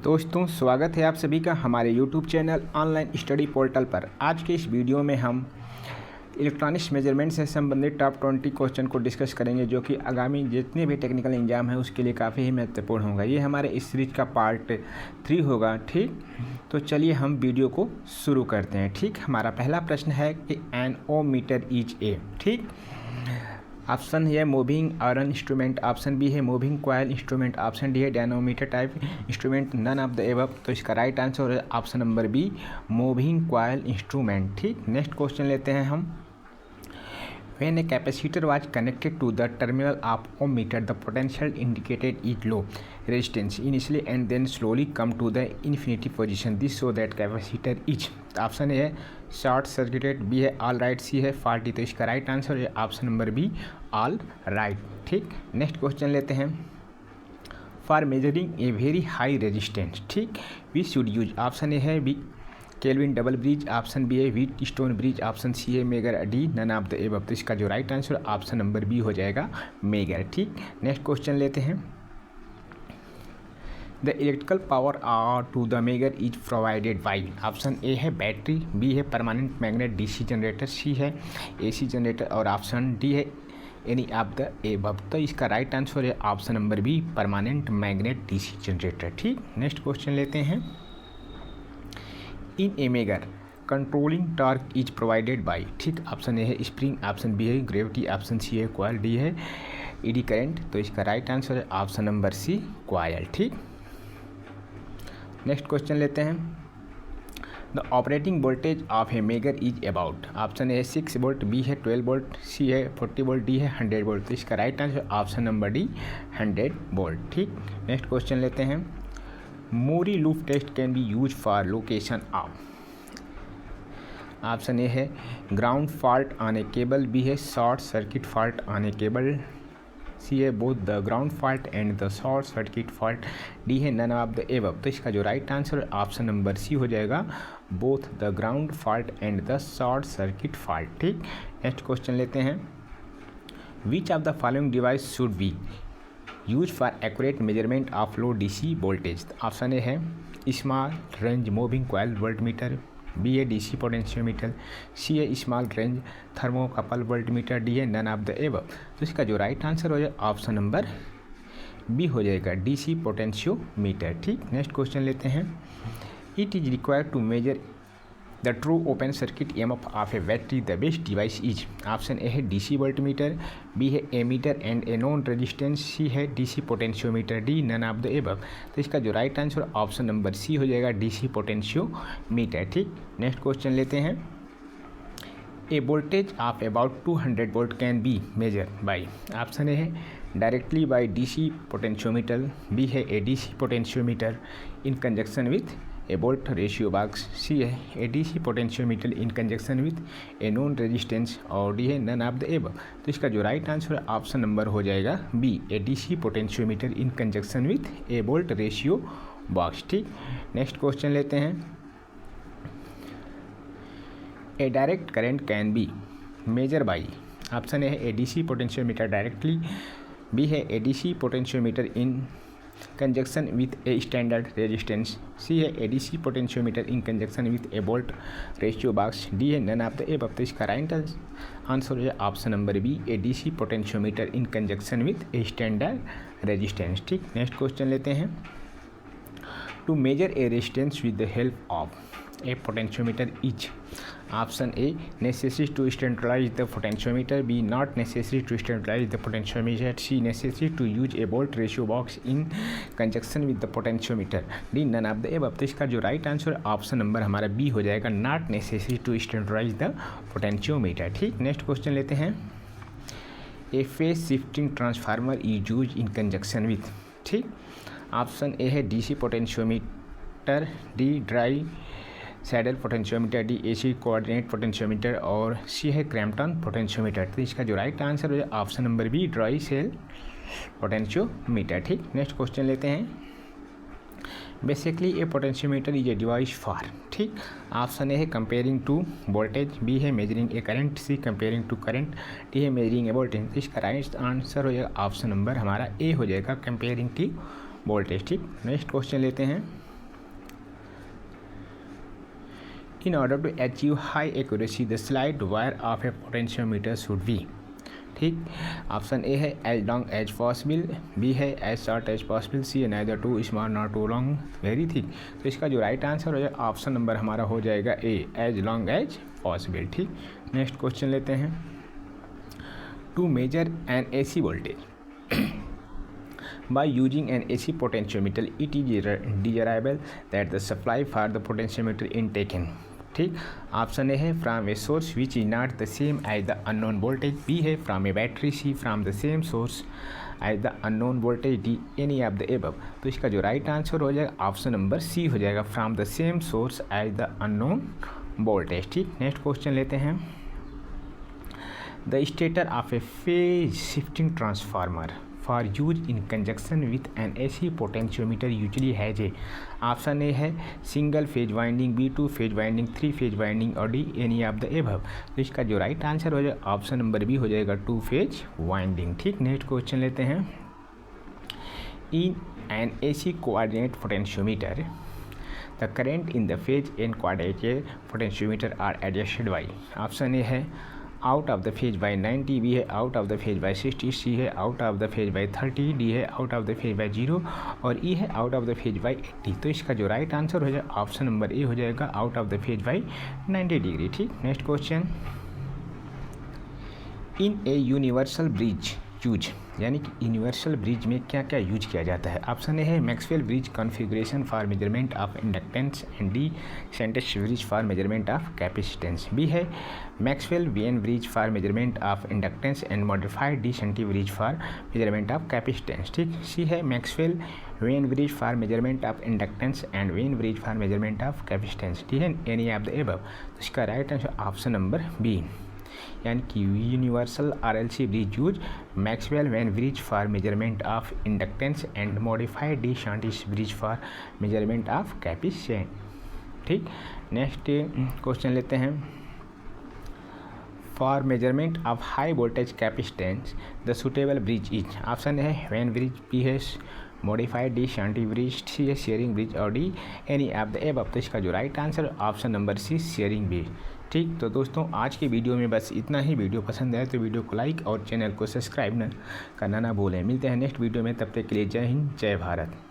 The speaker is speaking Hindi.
दोस्तों स्वागत है आप सभी का हमारे YouTube channel online study portal पर। आज के इस वीडियो में हम इलेक्ट्रॉनिक्स मेजरमेंट से संबंधित टॉप 20 क्वेश्चन को डिस्कस करेंगे, जो कि आगामी जितने भी टेक्निकल एग्जाम है उसके लिए काफ़ी ही महत्वपूर्ण होगा। ये हमारे इस सीरीज का पार्ट 3 होगा। ठीक, तो चलिए हम वीडियो को शुरू करते हैं। ठीक, हमारा पहला प्रश्न है कि an ohmmeter is a. ठीक, ऑप्शन है moving iron instrument, option b है moving coil instrument, option d है dynamometer type instrument, none of the above. तो इसका राइट आंसर है option number b, moving coil instrument. ठीक, नेक्स्ट क्वेश्चन लेते हैं हम। When a capacitor was connected to the terminal of ohm meter, the potential indicated is low resistance initially and then slowly come to the infinity position. This show that capacitor is, option ए है शॉर्ट सर्किटेड, बी है ऑल राइट, सी है फॉल्टी। तो इसका राइट आंसर है option number b, all right. ठीक, नेक्स्ट क्वेश्चन लेते हैं। For measuring a very high resistance, ठीक, वी शुड यूज, ऑप्शन ए है b Kelvin double bridge, option b है Wheatstone bridge, option c है megger, d none of the above. तो इसका जो right answer option number B हो जाएगा, मेगर। ठीक, नेक्स्ट क्वेश्चन लेते हैं। The electrical power to the megger is provided by, option ए है बैटरी, बी है permanent magnet DC generator, c है एसी जनरेटर और ऑप्शन डी है एनी ऑफ द एबव। तो इसका राइट आंसर है option number b, permanent magnet DC generator. ठीक, नेक्स्ट क्वेश्चन लेते हैं। In a megger controlling torque is provided by, ठीक, ऑप्शन ए है स्प्रिंग, ऑप्शन बी है ग्रेविटी, ऑप्शन सी है कॉइल, डी है ईडी करंट। तो इसका राइट आंसर है ऑप्शन नंबर सी, कॉइल। ठीक, नेक्स्ट क्वेश्चन लेते हैं। The operating voltage of A megger is about, option A है 6 वोल्ट, बी है 12 वोल्ट, सी है 40 वोल्ट, डी है 100 वोल्ट। तो इसका right answer option number d, 100 volt. ठीक, नेक्स्ट क्वेश्चन लेते हैं। Murray loop test can be use for location of, option ए है ground fault on a cable, b है short circuit fault on a cable, c है both the ground fault and the short circuit fault, d है नन ऑफ द एबव। तो इसका जो राइट आंसर ऑप्शन नंबर सी हो जाएगा, both the ground fault and the short circuit fault. ठीक, नेक्स्ट क्वेश्चन लेते हैं। Which of the following device should be use for accurate measurement of low DC voltage, option ए है small range moving coil voltmeter, B है डीसी पोटेंशियोमीटर, सी है small range thermocouple voltmeter, D है नन ऑफ द एबव। तो इसका जो राइट आंसर हो जाएगा ऑप्शन नंबर बी हो जाएगा, डीसी पोटेंशियोमीटर। ठीक, नेक्स्ट क्वेश्चन लेते हैं। It is required to measure the true open circuit EMF of a battery, the best device is, option ए है डीसी वोल्टमीटर, बी है ammeter and a known resistance, C है DC potentiometer, D none of the above. तो इसका जो राइट आंसर ऑप्शन नंबर सी हो जाएगा, डीसी पोटेंशियोमीटर। ठीक, नेक्स्ट क्वेश्चन लेते हैं। A voltage of about 200 volt can be measure by, option ए है directly by DC potentiometer, B है a DC potentiometer in conjunction with a volt ratio box, C है a DC potentiometer in conjunction with a known resistance और डी है नन ऑफ द एबव। तो इसका जो राइट आंसर ऑप्शन नंबर हो जाएगा B, a DC potentiometer in conjunction with a volt ratio box. ठीक, नेक्स्ट क्वेश्चन लेते हैं। A direct current can be measure by, option ए है a DC potentiometer directly, B है a DC potentiometer in conjunction with a standard resistance, C है a DC potentiometer in conjunction with a volt ratio box, D है नन ऑफ द एबव। तो इसका राइट आंसर है option number B, a DC potentiometer in conjunction with a standard resistance. ठीक, नेक्स्ट क्वेश्चन लेते हैं। To measure a resistance with the help of a potentiometer is, option A necessary to standardize the potentiometer, B not necessary to standardize the potentiometer, C necessary to use a volt ratio box in conjunction with the potentiometer, D none of the above। तो इसका जो राइट आंसर ऑप्शन नंबर हमारा बी हो जाएगा, not necessary to standardize the potentiometer. ठीक, नेक्स्ट क्वेश्चन लेते हैं। A phase shifting transformer is use in conjunction with, ठीक, ऑप्शन ए है DC potentiometer, D dry cell potentiometer, D AC coordinate potentiometer और सी है क्रैम्पटन पोटेंशियोमीटर। तो इसका जो राइट आंसर है option number B, dry cell potentiometer. ठीक, नेक्स्ट क्वेश्चन लेते हैं। Basically A potentiometer is a device for, ठीक, ऑप्शन ए है कंपेयरिंग टू वोल्टेज, बी है measuring a current, C comparing two current, D है मेजरिंग ए वोल्टेज। इसका राइट आंसर हो जाएगा ऑप्शन नंबर हमारा ए हो जाएगा, कंपेयरिंग टू वोल्टेज। ठीक, नेक्स्ट क्वेश्चन लेते हैं। In order to achieve high accuracy the slide wire of a potentiometer should be. ठीक, ऑप्शन ए है as long as possible, B है as short as possible, C है neither too small not too long very thick. तो इसका जो राइट आंसर हो जाएगा ऑप्शन नंबर हमारा हो जाएगा A as long as possible. ठीक, नेक्स्ट क्वेश्चन लेते हैं। To measure an AC voltage by using an AC potentiometer it is desirable that the supply for the potentiometer in taken। ठीक, ऑप्शन ए है from a source which is not the same as the unknown voltage, B है from a battery, C from the same source as the unknown voltage, D any of the above. तो इसका जो राइट आंसर हो जाएगा ऑप्शन नंबर सी हो जाएगा from the same source as the unknown voltage. ठीक, नेक्स्ट क्वेश्चन लेते हैं। The stator of a phase shifting transformer for use in conjunction with an AC potentiometer usually has a. Option ए है single phase winding, B 2 phase winding, 3 phase winding और D any of the above. तो इसका जो राइट आंसर हो जाएगा ऑप्शन नंबर बी हो जाएगा 2 फेज वाइंडिंग। ठीक, नेक्स्ट क्वेश्चन लेते हैं। In an AC coordinate potentiometer the current in the phase and coordinate potentiometer are adjusted by. Option ए है out of the phase by 90, B है out of the phase by 60, C है out of the phase by 30, D है out of the phase by 0 और ई है out of the phase by 80। तो इसका जो राइट आंसर हो जाएगा ऑप्शन नंबर ए हो जाएगा out of the phase by 90 degree. ठीक, next question. In a universal bridge use, यानी कि यूनिवर्सल ब्रिज में क्या क्या यूज किया जाता है। ऑप्शन ए है Maxwell bridge configuration for measurement of inductance and de Sauty's bridge for measurement of capacitance, B है Maxwell Wien bridge for measurement of inductance and modified de Sauty bridge for measurement of capacitance. ठीक, सी है Maxwell Wien bridge for measurement of inductance and Wien bridge for measurement of capacitance, D है एनी ऑफ द एबव। तो इसका right answer option number B, यानी कि universal RLC bridge use Maxwell Wien bridge for measurement of inductance and modified de Sauty's bridge for measurement of capacitance. ठीक, नेक्स्ट क्वेश्चन लेते हैं। For measurement of high voltage capacitance the suitable bridge is. Option है वेन ब्रिज, बी है modified de Sauty bridge, C है शेयरिंग ब्रिज और D any of the above. तो इसका जो right answer option number C Schering bridge. ठीक, तो दोस्तों आज के वीडियो में बस इतना ही। वीडियो पसंद आए तो वीडियो को लाइक और चैनल को सब्सक्राइब करना ना भूलें। मिलते हैं नेक्स्ट वीडियो में, तब तक के लिए जय हिंद जय भारत।